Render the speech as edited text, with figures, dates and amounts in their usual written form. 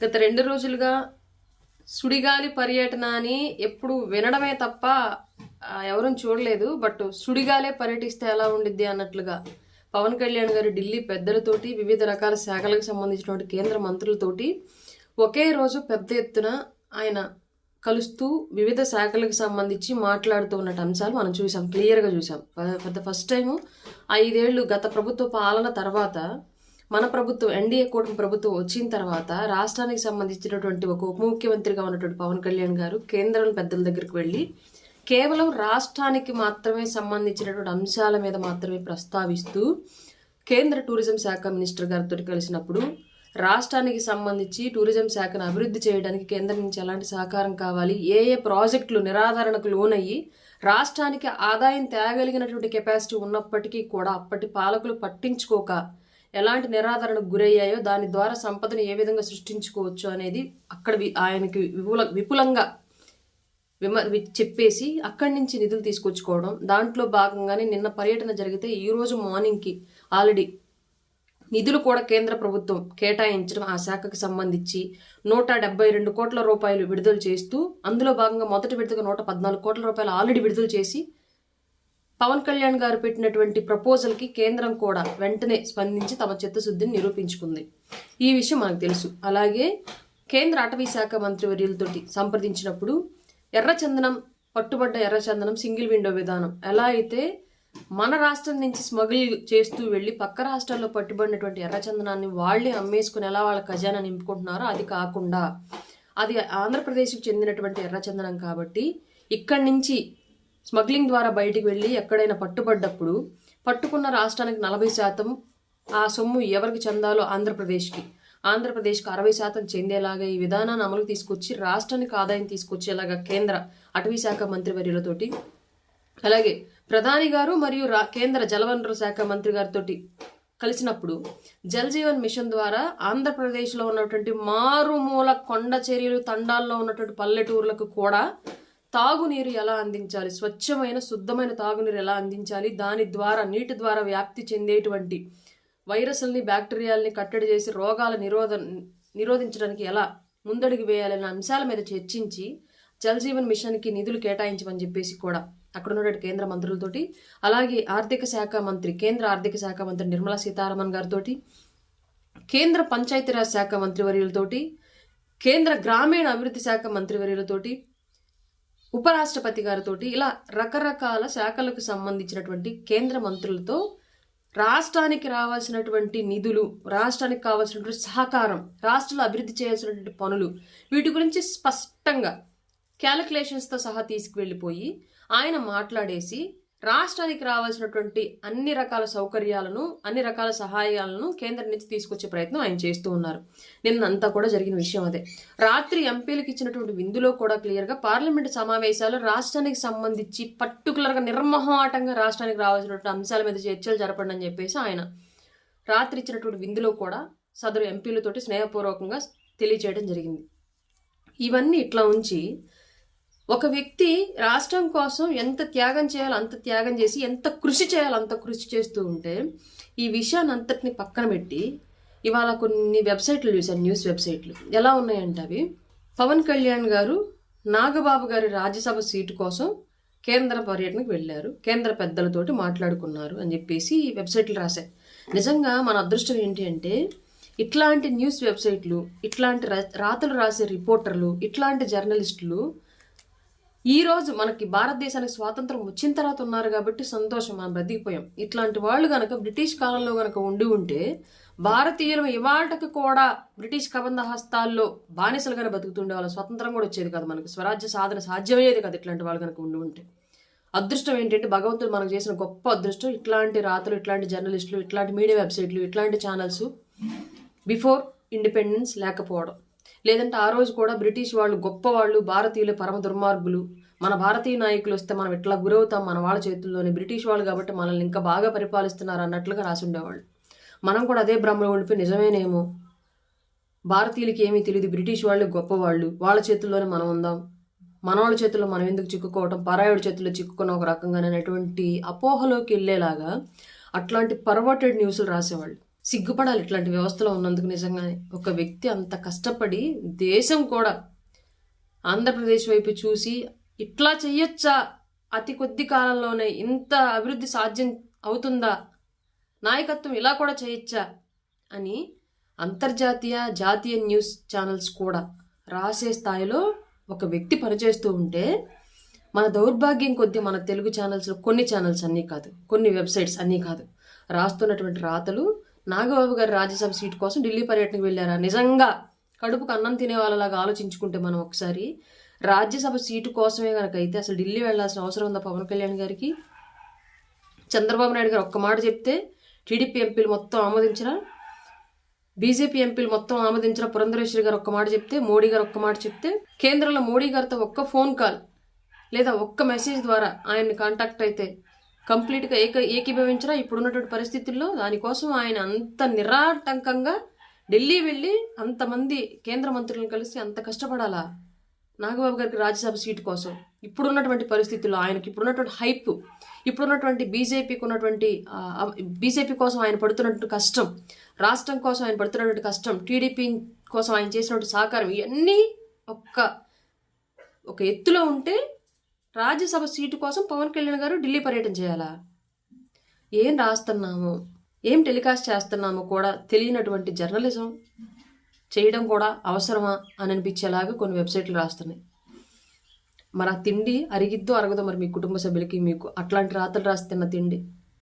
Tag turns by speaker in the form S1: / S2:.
S1: గత 2 రోజులుగా సుడిగాలి పర్యటన అని ఎప్పుడు వినడమే తప్ప ఎవరూ చూడలేదు. బట్ సుడిగాలే పర్యటిస్తే ఎలా ఉండిద్ది అన్నట్లుగా పవన్ కళ్యాణ్ గారు ఢిల్లీ పెద్దలతోటి వివిధ రకాల శాఖలకు సంబంధించినటువంటి కేంద్ర మంత్రులతోటి ఒకే రోజు పెద్ద ఎత్తున ఆయన కలుస్తూ వివిధ శాఖలకు సంబంధించి మాట్లాడుతూ ఉన్న అంశాలు మనం చూసాం, క్లియర్గా చూసాం. ఫర్ ద ఫస్ట్ టైము 5 ఏళ్ళు గత ప్రభుత్వ పాలన తర్వాత మన ప్రభుత్వం ఎన్డీఏ కూటమి ప్రభుత్వం వచ్చిన తర్వాత రాష్ట్రానికి సంబంధించినటువంటి ఒక ఉప ముఖ్యమంత్రిగా ఉన్నటువంటి పవన్ కళ్యాణ్ గారు కేంద్రం పెద్దల దగ్గరికి వెళ్ళి కేవలం రాష్ట్రానికి మాత్రమే సంబంధించినటువంటి అంశాల మీద మాత్రమే ప్రస్తావిస్తూ కేంద్ర టూరిజం శాఖ మినిస్టర్ గారితో కలిసినప్పుడు రాష్ట్రానికి సంబంధించి టూరిజం శాఖను అభివృద్ధి చేయడానికి కేంద్రం నుంచి ఎలాంటి సహకారం కావాలి, ఏ ఏ ప్రాజెక్టులు నిరాదరణకు లోనయ్యి రాష్ట్రానికి ఆదాయం తేగలిగినటువంటి కెపాసిటీ ఉన్నప్పటికీ కూడా అప్పటి పాలకులు పట్టించుకోక ఎలాంటి నిరాదరణకు గురయ్యాయో దాని ద్వారా సంపదను ఏ విధంగా సృష్టించుకోవచ్చు అనేది అక్కడ ఆయనకి విపులంగా చెప్పేసి అక్కడి నుంచి నిధులు తీసుకొచ్చుకోవడం. దాంట్లో భాగంగానే నిన్న పర్యటన జరిగితే ఈరోజు మార్నింగ్కి ఆల్రెడీ నిధులు కూడా కేంద్ర ప్రభుత్వం కేటాయించడం ఆ శాఖకు సంబంధించి 172 కోట్ల రూపాయలు విడుదల చేస్తూ అందులో భాగంగా మొదటి విడతగా 114 కోట్ల రూపాయలు ఆల్రెడీ విడుదల చేసి పవన్ కళ్యాణ్ గారు పెట్టినటువంటి ప్రపోజల్కి కేంద్రం కూడా వెంటనే స్పందించి తమ చిత్తశుద్ధిని నిరూపించుకుంది. ఈ విషయం మనకు తెలుసు. అలాగే కేంద్ర అటవీ శాఖ మంత్రివర్యులతోటి సంప్రదించినప్పుడు ఎర్రచందనం, పట్టుబడ్డ ఎర్రచందనం సింగిల్ విండో విధానం ఎలా అయితే మన రాష్ట్రం నుంచి స్మగిల్ చేస్తూ వెళ్ళి పక్క రాష్ట్రాల్లో పట్టుబడినటువంటి ఎర్రచందనాన్ని వాళ్ళే అమ్మేసుకుని ఎలా వాళ్ళ ఖజానా నింపుకుంటున్నారో అది కాకుండా అది ఆంధ్రప్రదేశ్కి చెందినటువంటి ఎర్రచందనం కాబట్టి ఇక్కడి నుంచి స్మగ్లింగ్ ద్వారా బయటికి వెళ్ళి ఎక్కడైనా పట్టుబడ్డప్పుడు పట్టుకున్న రాష్ట్రానికి 40% ఆ సొమ్ము ఎవరికి చెందాలో ఆంధ్రప్రదేశ్కి 60% చెందేలాగా ఈ విధానాన్ని అమలుకు తీసుకొచ్చి రాష్ట్రానికి ఆదాయం తీసుకొచ్చేలాగా కేంద్ర అటవీ శాఖ మంత్రివర్యులతోటి అలాగే ప్రధాని గారు మరియు కేంద్ర జలవనరుల శాఖ మంత్రి గారితో కలిసినప్పుడు జల్ జీవన్ మిషన్ ద్వారా ఆంధ్రప్రదేశ్లో ఉన్నటువంటి మారుమూల కొండ చర్యలు తండాల్లో ఉన్నటువంటి పల్లెటూర్లకు కూడా తాగునీరు ఎలా అందించాలి, స్వచ్ఛమైన శుద్ధమైన తాగునీరు ఎలా అందించాలి, దాని ద్వారా నీటి ద్వారా వ్యాప్తి చెందేటువంటి వైరస్లని బ్యాక్టీరియాలని కట్టడి చేసి రోగాల నిరోధించడానికి ఎలా ముందడుగు వేయాలనే అంశాల మీద చర్చించి జల్ జీవన్ మిషన్కి నిధులు కేటాయించమని చెప్పేసి కూడా అక్కడ ఉన్నటువంటి కేంద్ర మంత్రులతోటి అలాగే కేంద్ర ఆర్థిక శాఖ మంత్రి నిర్మలా సీతారామన్ గారితో కేంద్ర పంచాయతీరాజ్ శాఖ మంత్రివర్యులతోటి కేంద్ర గ్రామీణ అభివృద్ధి శాఖ మంత్రివర్యులతోటి ఉపరాష్ట్రపతి గారితో ఇలా రకరకాల శాఖలకు సంబంధించినటువంటి కేంద్ర మంత్రులతో రాష్ట్రానికి రావాల్సినటువంటి నిధులు, రాష్ట్రానికి కావాల్సినటువంటి సహకారం, రాష్ట్రంలో అభివృద్ధి చేయాల్సినటువంటి పనులు వీటి గురించి స్పష్టంగా క్యాలిక్యులేషన్స్తో సహా తీసుకువెళ్ళిపోయి ఆయన మాట్లాడేసి రాష్ట్రానికి రావాల్సినటువంటి అన్ని రకాల సౌకర్యాలను, అన్ని రకాల సహాయాలను కేంద్రం నుంచి తీసుకొచ్చే ప్రయత్నం ఆయన చేస్తూ ఉన్నారు. నిన్నంతా కూడా జరిగిన విషయం అదే. రాత్రి ఎంపీలకు ఇచ్చినటువంటి విందులో కూడా క్లియర్గా పార్లమెంటు సమావేశాలు రాష్ట్రానికి సంబంధించి పర్టికులర్గా నిర్మోహమాటంగా రాష్ట్రానికి రావాల్సినటువంటి అంశాల మీద చర్చలు జరపండి అని చెప్పేసి ఆయన రాత్రి ఇచ్చినటువంటి విందులో కూడా సదరు ఎంపీలతోటి స్నేహపూర్వకంగా తెలియచేయడం జరిగింది. ఇవన్నీ ఇట్లా ఉంచి ఒక వ్యక్తి రాష్ట్రం కోసం ఎంత త్యాగం చేయాలో అంత త్యాగం చేసి ఎంత కృషి చేయాలో అంత కృషి చేస్తూ ఉంటే ఈ విషయాన్ని అంతటిని పక్కన పెట్టి ఇవాళ కొన్ని వెబ్సైట్లు చూశాను, న్యూస్ వెబ్సైట్లు ఎలా ఉన్నాయంటే అవి పవన్ కళ్యాణ్ గారు నాగబాబు గారి రాజ్యసభ సీటు కోసం కేంద్ర పర్యటనకు వెళ్ళారు, కేంద్ర పెద్దలతోటి మాట్లాడుకున్నారు అని చెప్పేసి ఈ వెబ్సైట్లు రాశాయి. నిజంగా మన అదృష్టం ఏంటి అంటే ఇట్లాంటి న్యూస్ వెబ్సైట్లు, ఇట్లాంటి రాతలు రాసే రిపోర్టర్లు, ఇట్లాంటి జర్నలిస్టులు ఈరోజు మనకి భారతదేశానికి స్వాతంత్రం వచ్చిన తర్వాత ఉన్నారు కాబట్టి సంతోషం, మనం బ్రతికిపోయాం. ఇట్లాంటి వాళ్ళు కనుక బ్రిటిష్ కాలంలో కనుక ఉండి ఉంటే భారతీయులు ఇవాళకి కూడా బ్రిటిష్ కబంధ హస్తాల్లో బానిసలుగానే బతుకుతుండే వాళ్ళ స్వతంత్రం కూడా వచ్చేది కాదు, మనకి స్వరాజ్య సాధన సాధ్యమయ్యేది కాదు ఇట్లాంటి వాళ్ళు కనుక ఉండి ఉంటే. అదృష్టం ఏంటంటే భగవంతుడు మనకు చేసిన గొప్ప అదృష్టం ఇట్లాంటి రాతలు, ఇట్లాంటి జర్నలిస్టులు, ఇట్లాంటి మీడియా వెబ్సైట్లు, ఇట్లాంటి ఛానల్స్ బిఫోర్ ఇండిపెండెన్స్ లేకపోవడం. లేదంటే ఆ రోజు కూడా బ్రిటిష్ వాళ్ళు గొప్పవాళ్ళు, భారతీయులు పరమ దుర్మార్గులు, మన భారతీయ నాయకులు వస్తే మనం ఇట్లా గురవుతాం మన వాళ్ళ చేతుల్లోనే, బ్రిటిష్ వాళ్ళు కాబట్టి మనల్ని ఇంకా బాగా పరిపాలిస్తున్నారు అన్నట్లుగా రాసి ఉండేవాళ్ళు. మనం కూడా అదే భ్రమలో ఉండిపోయి నిజమేనేమో భారతీయులకి ఏమీ తెలియదు, బ్రిటిష్ వాళ్ళు గొప్పవాళ్ళు, వాళ్ళ చేతుల్లోనే మనం ఉందాం, మన వాళ్ళ చేతుల్లో మనం ఎందుకు చిక్కుకోవటం, పరాయుడి చేతుల్లో చిక్కుకున్న ఒక రకంగానే అనేటువంటి అపోహలోకి వెళ్ళేలాగా అట్లాంటి పర్వర్టెడ్ న్యూస్లు రాసేవాళ్ళు. సిగ్గుపడాలి ఇట్లాంటి వ్యవస్థలో ఉన్నందుకు. నిజంగానే ఒక వ్యక్తి అంత కష్టపడి దేశం కూడా ఆంధ్రప్రదేశ్ వైపు చూసి ఇట్లా చెయ్యొచ్చా, అతి కొద్ది కాలంలోనే ఇంత అభివృద్ధి సాధ్యం అవుతుందా, నాయకత్వం ఇలా కూడా చేయొచ్చా అని అంతర్జాతీయ జాతీయ న్యూస్ ఛానల్స్ కూడా రాసే స్థాయిలో ఒక వ్యక్తి పనిచేస్తూ ఉంటే, మన దౌర్భాగ్యం కొద్దీ మన తెలుగు ఛానల్స్లో కొన్ని ఛానల్స్ అన్నీ కాదు, కొన్ని వెబ్సైట్స్ అన్నీ కాదు, రాస్తున్నటువంటి రాతలు నాగబాబు గారు రాజ్యసభ సీటు కోసం ఢిల్లీ పర్యటనకు వెళ్ళారా? నిజంగా కడుపుకు అన్నం తినే వాళ్ళలాగా ఆలోచించుకుంటే మనం ఒకసారి రాజ్యసభ సీటు కోసమే కనుక అయితే అసలు ఢిల్లీ వెళ్లాల్సిన అవసరం ఉందా పవన్ కళ్యాణ్ గారికి? చంద్రబాబు నాయుడు గారు ఒక్క మాట చెప్తే టీడీపీ ఎంపీలు మొత్తం ఆమోదించరా? బీజేపీ ఎంపీలు మొత్తం ఆమోదించరా? పురంధరేశ్వరి గారు ఒక్క మాట చెప్తే, మోడీ గారు ఒక్క మాట చెప్తే, కేంద్రంలో మోడీ గారితో ఒక్క ఫోన్ కాల్ లేదా ఒక్క మెసేజ్ ద్వారా ఆయన్ని కాంటాక్ట్ అయితే కంప్లీట్గా ఏకీభవించరా ఇప్పుడున్నటువంటి పరిస్థితుల్లో? దానికోసం ఆయన అంత నిరాటంకంగా ఢిల్లీ వెళ్ళి అంతమంది కేంద్ర మంత్రులను కలిసి అంత కష్టపడాలా నాగబాబు గారికి రాజ్యసభ సీటు కోసం? ఇప్పుడున్నటువంటి పరిస్థితుల్లో ఆయనకి ఇప్పుడున్నటువంటి హైప్, ఇప్పుడున్నటువంటి బీజేపీ కోసం ఆయన పడుతున్నటువంటి కష్టం, రాష్ట్రం కోసం ఆయన పడుతున్నటువంటి కష్టం, టీడీపీ కోసం ఆయన చేసినటువంటి సహకారం, ఇవన్నీ ఒక ఎత్తులో ఉంటే రాజ్యసభ సీటు కోసం పవన్ కళ్యాణ్ గారు ఢిల్లీ పర్యటన చేయాలా? ఏం రాస్తున్నాము, ఏం టెలికాస్ట్ చేస్తున్నాము కూడా తెలియనటువంటి జర్నలిజం చేయడం కూడా అవసరమా అని అనిపించేలాగా కొన్ని వెబ్సైట్లు రాస్తున్నాయి. మరి ఆ తిండి అరిగిద్దో అరగదో మరి మీ కుటుంబ సభ్యులకి, మీకు అట్లాంటి రాతలు రాసి తిన్న తిండి